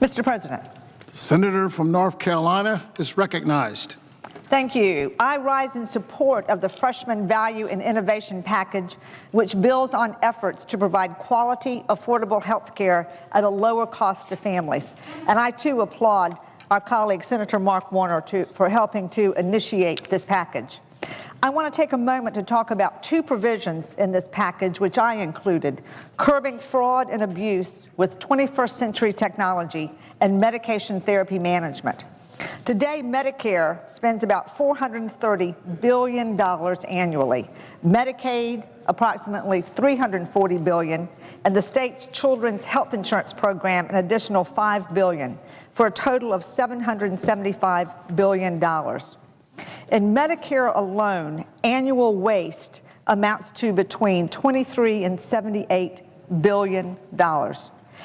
Mr. President. The senator from North Carolina is recognized. Thank you. I rise in support of the Freshman Value and Innovation Package, which builds on efforts to provide quality, affordable health care at a lower cost to families. And I, too, applaud our colleague, Senator Mark Warner, for helping to initiate this package. I want to take a moment to talk about two provisions in this package, which I included: curbing fraud and abuse with 21st century technology and medication therapy management. Today, Medicare spends about $430 billion annually, Medicaid approximately $340 billion, and the state's children's health insurance program an additional $5 billion, for a total of $775 billion. In Medicare alone, annual waste amounts to between $23 and $78 billion.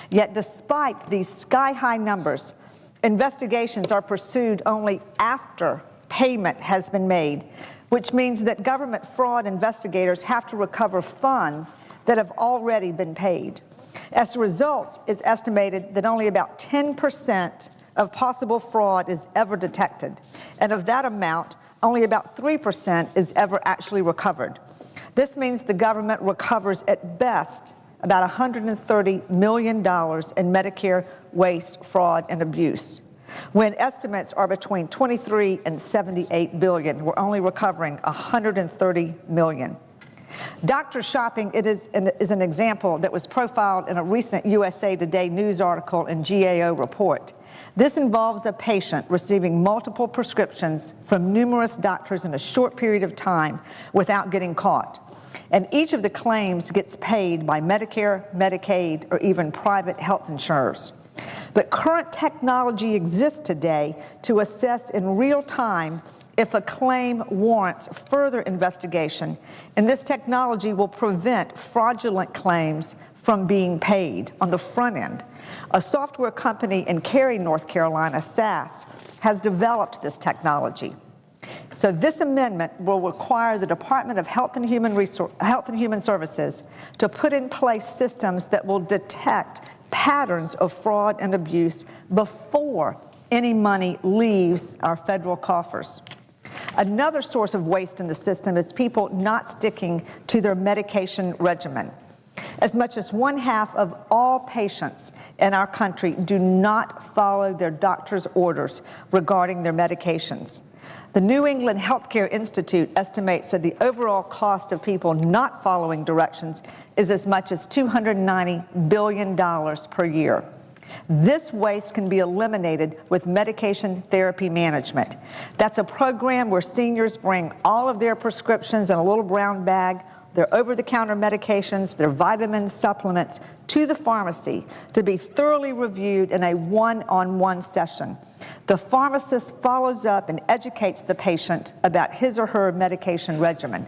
Yet despite these sky-high numbers, investigations are pursued only after payment has been made, which means that government fraud investigators have to recover funds that have already been paid. As a result, it's estimated that only about 10% of possible fraud is ever detected, and of that amount, only about 3% is ever actually recovered. This means the government recovers at best about $130 million in Medicare waste, fraud, and abuse. When estimates are between 23 and 78 billion, we're only recovering 130 million. Doctor shopping is an example that was profiled in a recent USA Today news article and GAO report. This involves a patient receiving multiple prescriptions from numerous doctors in a short period of time without getting caught. And each of the claims gets paid by Medicare, Medicaid, or even private health insurers. But current technology exists today to assess in real time if a claim warrants further investigation, and this technology will prevent fraudulent claims from being paid on the front end. A software company in Cary, North Carolina, SAS, has developed this technology. So this amendment will require the Department of Health and Human Services to put in place systems that will detect patterns of fraud and abuse before any money leaves our federal coffers. Another source of waste in the system is people not sticking to their medication regimen. As much as 1/2 of all patients in our country do not follow their doctor's orders regarding their medications. The New England Healthcare Institute estimates that the overall cost of people not following directions is as much as $290 billion per year. This waste can be eliminated with medication therapy management. That's a program where seniors bring all of their prescriptions in a little brown bag, their over-the-counter medications, their vitamins, supplements, to the pharmacy to be thoroughly reviewed in a one-on-one session. The pharmacist follows up and educates the patient about his or her medication regimen.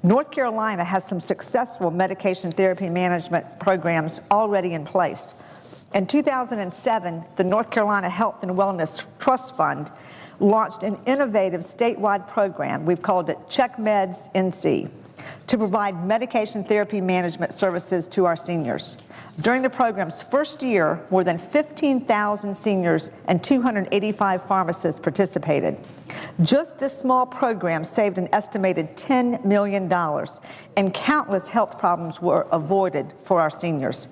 North Carolina has some successful medication therapy management programs already in place. In 2007, the North Carolina Health and Wellness Trust Fund launched an innovative statewide program. We've called it Check Meds NC, to provide medication therapy management services to our seniors. During the program's first year, more than 15,000 seniors and 285 pharmacists participated. Just this small program saved an estimated $10 million, and countless health problems were avoided for our seniors.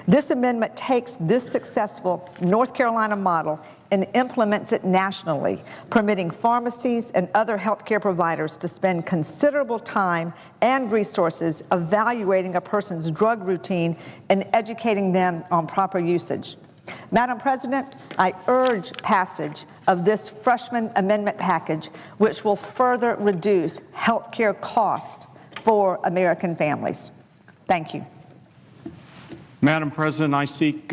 This amendment takes this successful North Carolina model and implements it nationally, permitting pharmacies and other healthcare providers to spend considerable time and resources evaluating a person's drug routine and educating them on proper usage. Madam President, I urge passage of this freshman amendment package, which will further reduce healthcare costs for American families. Thank you. Madam President, I seek